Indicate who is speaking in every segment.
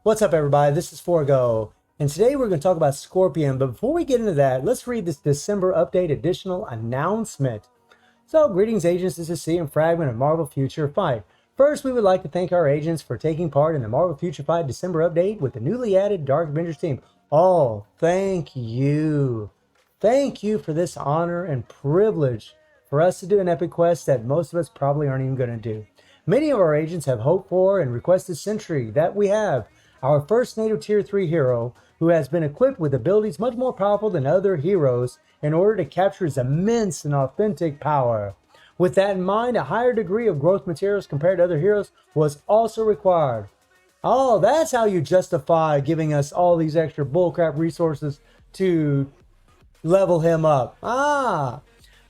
Speaker 1: What's up, everybody? This is Forgo, and today we're going to talk about Scorpion. But before we get into that, let's read this December update additional announcement. So, greetings, agents. This is C and Fragment of Marvel Future Fight. First, we would like to thank our agents for taking part in the Marvel Future Fight December update with the newly added Dark Avengers team. Oh, thank you. Thank you for this honor and privilege for us to do an epic quest that most of us probably aren't even going to do. Many of our agents have hoped for and requested Sentry that we have. Our first native tier 3 hero, who has been equipped with abilities much more powerful than other heroes in order to capture his immense and authentic power. With that in mind, a higher degree of growth materials compared to other heroes was also required. Oh, that's how you justify giving us all these extra bullcrap resources to level him up.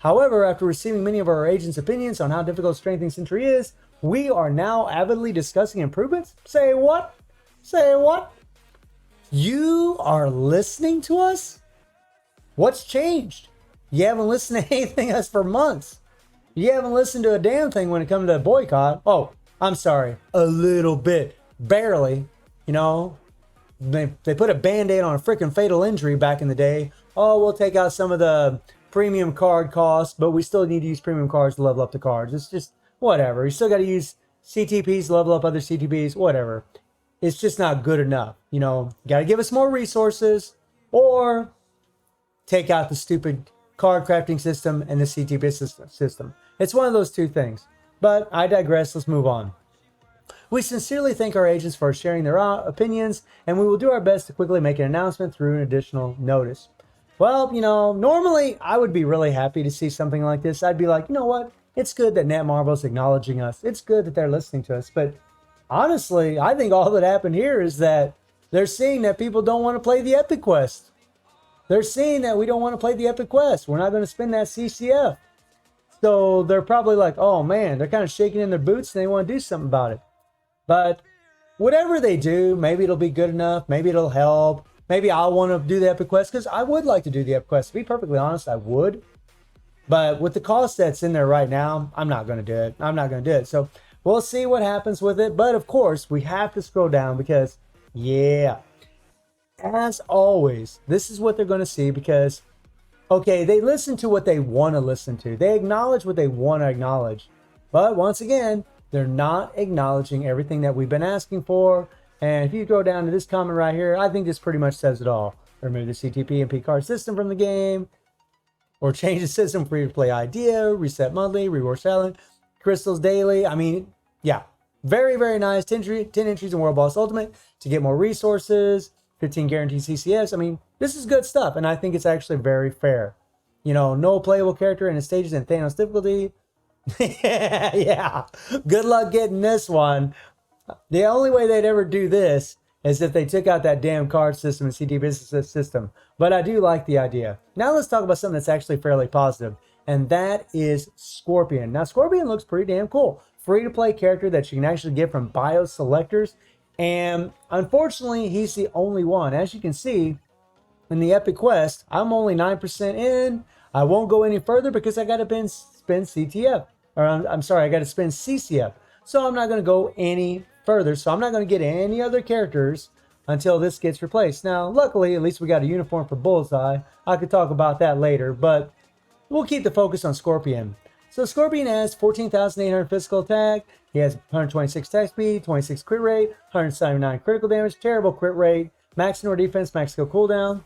Speaker 1: However, after receiving many of our agents' opinions on how difficult strengthening Sentry is, we are now avidly discussing improvements? Say what? Say what? You are listening to us? What's changed? You haven't listened to anything else for months. You haven't listened to a damn thing when it comes to a boycott. Oh, I'm sorry. A little bit. Barely. You know, they put a band-aid on a freaking fatal injury back in the day. Oh, we'll take out some of the premium card costs, but we still need to use premium cards to level up the cards. It's just whatever. You still got to use CTPs to level up other CTPs, whatever. It's just not good enough. You know, got to give us more resources or take out the stupid card crafting system and the CTP system. It's one of those two things. But I digress. Let's move on. We sincerely thank our agents for sharing their opinions, and we will do our best to quickly make an announcement through an additional notice. Well, you know, normally I would be really happy to see something like this. I'd be like, you know what? It's good that Netmarble's acknowledging us. It's good that they're listening to us. But honestly, I think all that happened here is that they're seeing that people don't want to play the Epic Quest. They're seeing that we don't want to play the Epic Quest. We're not going to spend that CCF. So they're probably like, oh man, they're kind of shaking in their boots and they want to do something about it. But whatever they do, maybe it'll be good enough. Maybe it'll help. Maybe I'll want to do the Epic Quest because I would like to do the Epic Quest. To be perfectly honest, I would. But with the cost that's in there right now, I'm not going to do it. I'm not going to do it. So we'll see what happens with it. But of course, we have to scroll down because, yeah, as always, this is what they're going to see because, okay, they listen to what they want to listen to. They acknowledge what they want to acknowledge. But once again, they're not acknowledging everything that we've been asking for. And if you go down to this comment right here, I think this pretty much says it all. Remove the CTP and P card system from the game. Or change the system for free-to-play idea. Reset monthly. Reward silent. Crystals daily. I mean, yeah. Very, very nice. 10 entries in World Boss Ultimate to get more resources. 15 guaranteed CCS. I mean, this is good stuff. And I think it's actually very fair. You know, no playable character in the stages and Thanos difficulty. Yeah. Good luck getting this one. The only way they'd ever do this is if they took out that damn card system and CD business system. But I do like the idea. Now let's talk about something that's actually fairly positive. And that is Scorpion. Now Scorpion looks pretty damn cool. Free to play character that you can actually get from bio selectors. And unfortunately, he's the only one. As you can see in the Epic Quest, I'm only 9% in. I won't go any further because I got to spend CTF. Or I'm sorry, I got to spend CCF. So I'm not going to go any further. So I'm not going to get any other characters until this gets replaced. Now, luckily, at least we got a uniform for Bullseye. I could talk about that later, but we'll keep the focus on Scorpion. So Scorpion has 14,800 physical attack. He has 126 attack speed, 26 crit rate, 179 critical damage, terrible crit rate, max ignore defense, max skill cooldown.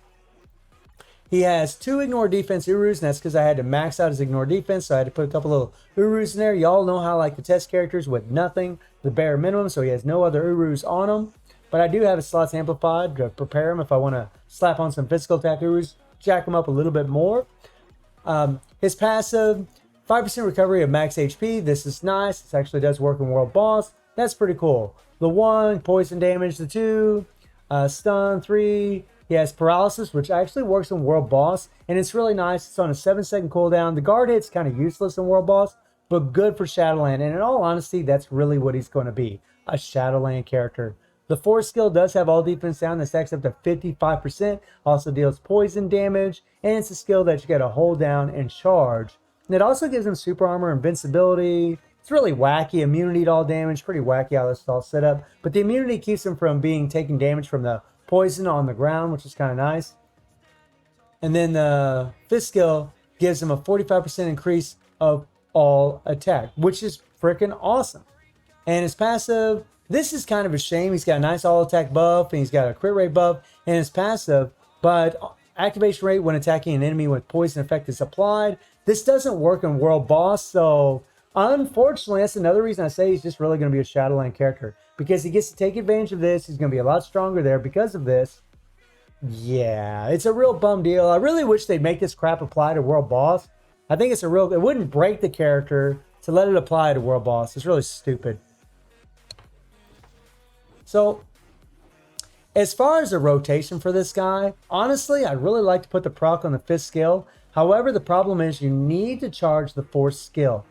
Speaker 1: He has 2 ignore defense Urus, and that's because I had to max out his ignore defense, so I had to put a couple little Urus in there. Y'all know how I like to test characters with nothing, the bare minimum, so he has no other Urus on him. But I do have his slots amplified to prepare him if I want to slap on some physical attack Urus, jack him up a little bit more. His passive, 5% recovery of max HP. This is nice. This actually does work in World Boss. That's pretty cool. The 1, poison damage. The 2, stun. 3, he has paralysis, which actually works in World Boss. And it's really nice. It's on a 7-second cooldown. The guard hit's kind of useless in World Boss, but good for Shadowland. And in all honesty, that's really what he's going to be. A Shadowland character. The 4 skill does have all defense down. That stacks up to 55%. Also deals poison damage. And it's a skill that you got to hold down and charge. And it also gives him super armor, invincibility, It's really wacky. Immunity to all damage, pretty wacky how this is all set up. But the immunity keeps him from taking damage from the poison on the ground, which is kind of nice. And then the fifth skill gives him a 45% increase of all attack, which is freaking awesome. And his passive, this is kind of a shame. He's got a nice all attack buff and he's got a crit rate buff and his passive, but activation rate when attacking an enemy with poison effect is applied. This doesn't work in World Boss, so unfortunately, that's another reason I say he's just really going to be a Shadowland character, because he gets to take advantage of this. He's going to be a lot stronger there because of this. Yeah, it's a real bum deal. I really wish they'd make this crap apply to World Boss. I think it wouldn't break the character to let it apply to World Boss. It's really stupid. So, as far as the rotation for this guy, honestly, I'd really like to put the proc on the 5th skill. However, the problem is you need to charge the 4th skill.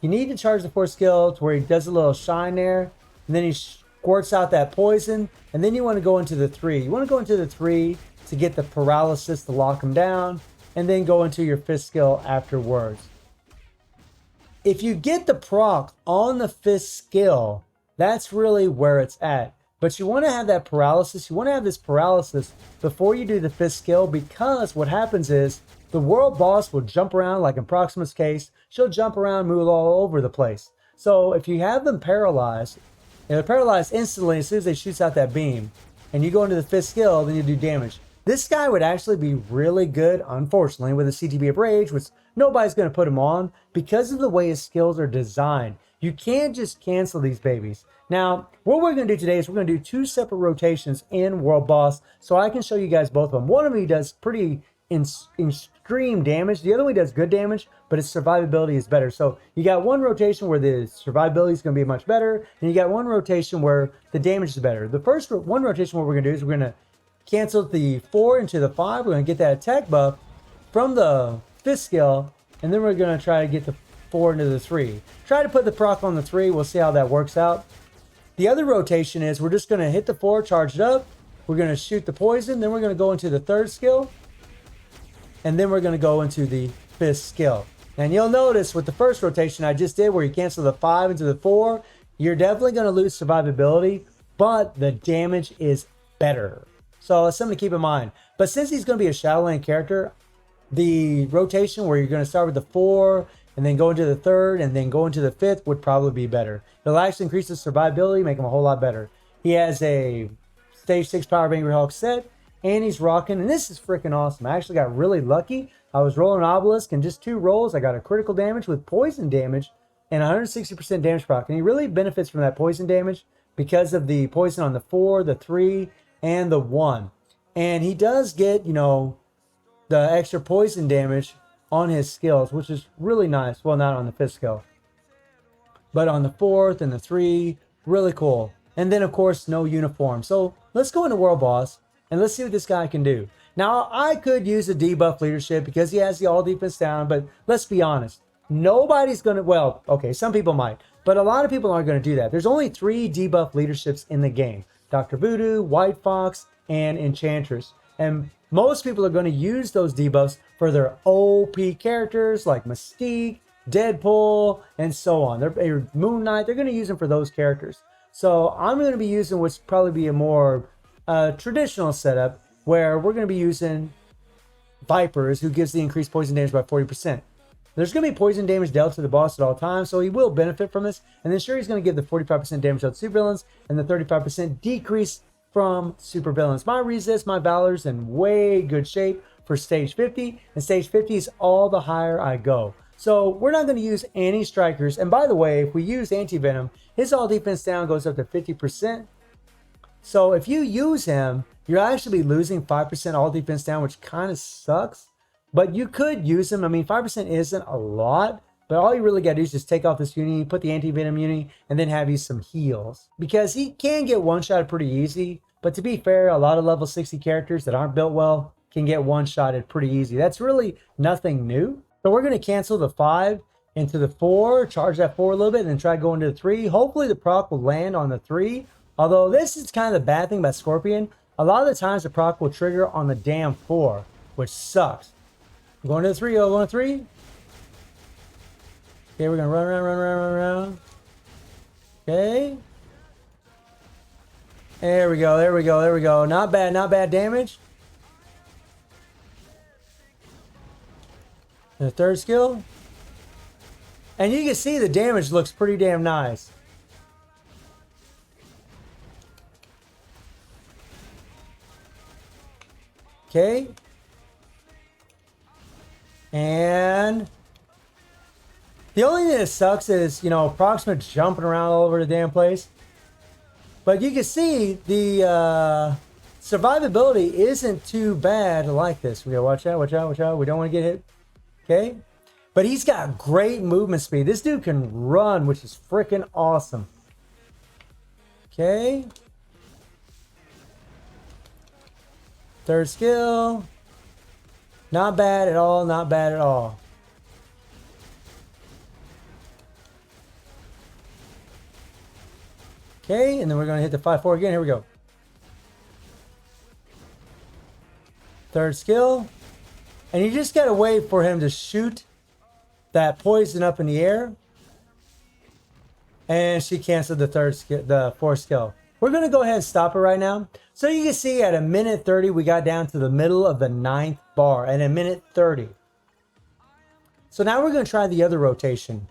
Speaker 1: You need to charge the 4th skill to where he does a little shine there, and then he squirts out that poison, and then you want to go into the 3. You want to go into the 3 to get the paralysis to lock him down, and then go into your 5th skill afterwards. If you get the proc on the 5th skill, that's really where it's at. But you want to have that paralysis. You want to have this paralysis before you do the 5th skill, because what happens is the World Boss will jump around, like in Proxima's case. She'll jump around, move all over the place. So if you have them paralyzed, they're paralyzed instantly as soon as they shoots out that beam, and you go into the 5th skill, then you do damage. This guy would actually be really good, unfortunately, with a CTB of Rage, which nobody's going to put him on because of the way his skills are designed. You can't just cancel these babies. Now, what we're going to do today is we're going to do 2 separate rotations in World Boss, so I can show you guys both of them. One of them he does pretty extreme damage. The other one he does good damage, but his survivability is better. So you got one rotation where the survivability is going to be much better, and you got one rotation where the damage is better. The first one rotation, what we're going to do is we're going to cancel the 4 into the 5. We're going to get that attack buff from the 5th skill, and then we're going to try to get the 4 into the 3. Try to put the proc on the 3. We'll see how that works out. The other rotation is we're just going to hit the 4, charge it up. We're going to shoot the poison. Then we're going to go into the 3rd skill. And then we're going to go into the 5th skill. And you'll notice with the first rotation I just did where you cancel the 5 into the 4, you're definitely going to lose survivability, but the damage is better. So it's something to keep in mind. But since he's going to be a Shadowland character, the rotation where you're going to start with the 4 and then go into the 3rd and then go into the 5th would probably be better. It'll actually increase his survivability, make him a whole lot better. He has a Stage 6 Power of Angry Hulk set, and he's rocking, and this is freaking awesome. I actually got really lucky. I was rolling an Obelisk, and just 2 rolls, I got a critical damage with poison damage and 160% damage proc. And he really benefits from that poison damage because of the poison on the 4, the 3, and the 1. And he does get, the extra poison damage on his skills, which is really nice. Well, not on the 5th skill, but on the 4th and the 3, really cool. And then, of course, no uniform. So let's go into World Boss, and let's see what this guy can do. Now, I could use a debuff leadership because he has the all defense down, but let's be honest. Nobody's going to, well, okay, some people might, but a lot of people aren't going to do that. There's only 3 debuff leaderships in the game. Dr. Voodoo, White Fox, and Enchantress. And most people are going to use those debuffs for their OP characters like Mystique, Deadpool, and so on. Moon Knight, they're going to use them for those characters. So I'm going to be using what's probably be a more traditional setup where we're going to be using Vipers, who gives the increased poison damage by 40%. There's going to be poison damage dealt to the boss at all times, so he will benefit from this. And then sure, he's going to give the 45% damage dealt to supervillains and the 35% decrease from supervillains. My resist, my valor's in way good shape for stage 50, and stage 50 is all the higher I go. So we're not going to use any strikers. And by the way, if we use anti-venom, his all defense down goes up to 50%. So if you use him, you're actually losing 5% all defense down, which kind of sucks. But you could use him. I mean, 5% isn't a lot, but all you really got to do is just take off this uni, put the anti-venom uni, and then have you some heals. Because he can get one-shotted pretty easy. But to be fair, a lot of level 60 characters that aren't built well can get one-shotted pretty easy. That's really nothing new. So we're going to cancel the 5 into the 4, charge that 4 a little bit, and then try going to the 3. Hopefully the proc will land on the 3. Although this is kind of the bad thing about Scorpion. A lot of the times the proc will trigger on the damn 4, which sucks. I'm going to the 3, going to 3. Okay, we're gonna run around, run around, run around. Okay. There we go, there we go, there we go. Not bad damage. The third skill. And you can see the damage looks pretty damn nice. Okay. And the only thing that sucks is, you know, Proxima jumping around all over the damn place. But you can see the survivability isn't too bad like this. We gotta watch out, watch out, watch out. We don't want to get hit. Okay. But he's got great movement speed. This dude can run, which is freaking awesome. Okay. Third skill. Not bad at all, not bad at all. Okay, and then we're going to hit the 5-4 again. Here we go. Third skill. And you just got to wait for him to shoot that poison up in the air. And she canceled the third skill, the fourth skill. We're going to go ahead and stop it right now. So you can see at a minute 30, we got down to the middle of the 9th bar. And a minute 30. So now we're going to try the other rotation.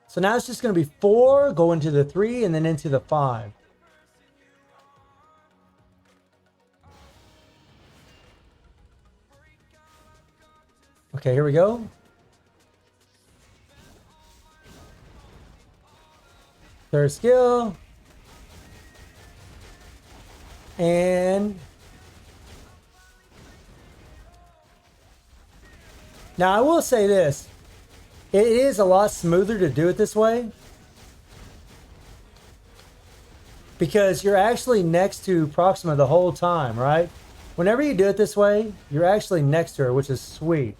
Speaker 1: So now it's just going to be 4, go into the 3, and then into the 5. Okay, here we go. Third skill. And now I will say this. It is a lot smoother to do it this way because you're actually next to Proxima the whole time, right? Whenever you do it this way, you're actually next to her, which is sweet.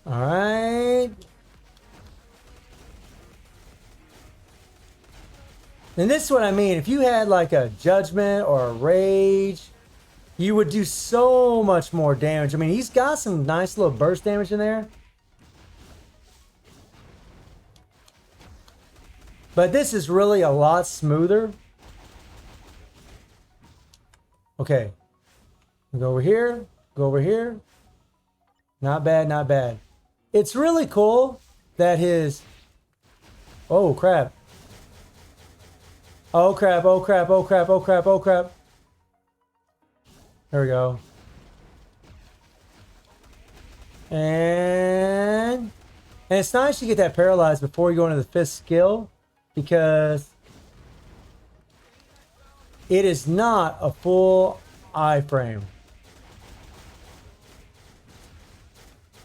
Speaker 1: All right. And this is what I mean. If you had like a judgment or a rage, you would do so much more damage. I mean, he's got some nice little burst damage in there. But this is really a lot smoother. Okay. Go over here. Go over here. Not bad, not bad. It's really cool that his... Oh, crap. Oh, crap, oh, crap, oh, crap, oh, crap, oh, crap. There we go. And it's nice you get that paralyzed before you go into the 5th skill because it is not a full iframe.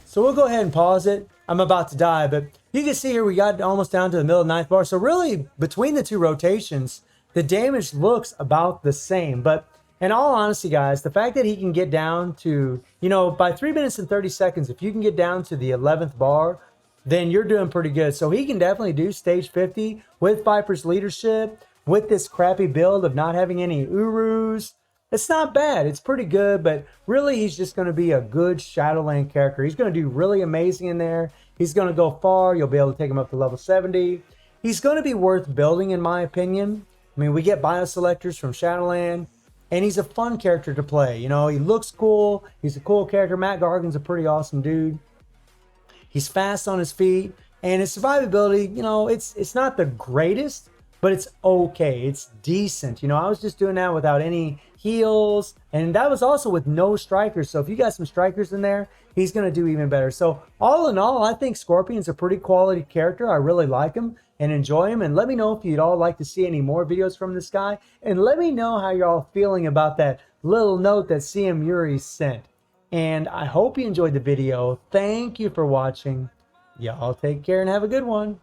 Speaker 1: So we'll go ahead and pause it. I'm about to die, but you can see here we got almost down to the middle of the 9th bar. So really, between the two rotations, the damage looks about the same. But in all honesty, guys, the fact that he can get down to, you know, by 3 minutes and 30 seconds, if you can get down to the 11th bar, then you're doing pretty good. So he can definitely do stage 50 with Viper's leadership, with this crappy build of not having any Urus. It's not bad. It's pretty good, but really he's just going to be a good Shadowland character. He's going to do really amazing in there. He's going to go far. You'll be able to take him up to level 70. He's going to be worth building, in my opinion. I mean, we get bioselectors from Shadowland. And he's a fun character to play. You know, he looks cool. He's a cool character. Matt Gargan's a pretty awesome dude. He's fast on his feet. And his survivability, you know, it's not the greatest, but it's okay. It's decent. You know, I was just doing that without any heals. And that was also with no strikers. So if you got some strikers in there, he's going to do even better. So all in all, I think Scorpion's a pretty quality character. I really like him and enjoy him. And let me know if you'd all like to see any more videos from this guy. And let me know how you're all feeling about that little note that CM Yuri sent. And I hope you enjoyed the video. Thank you for watching. Y'all take care and have a good one.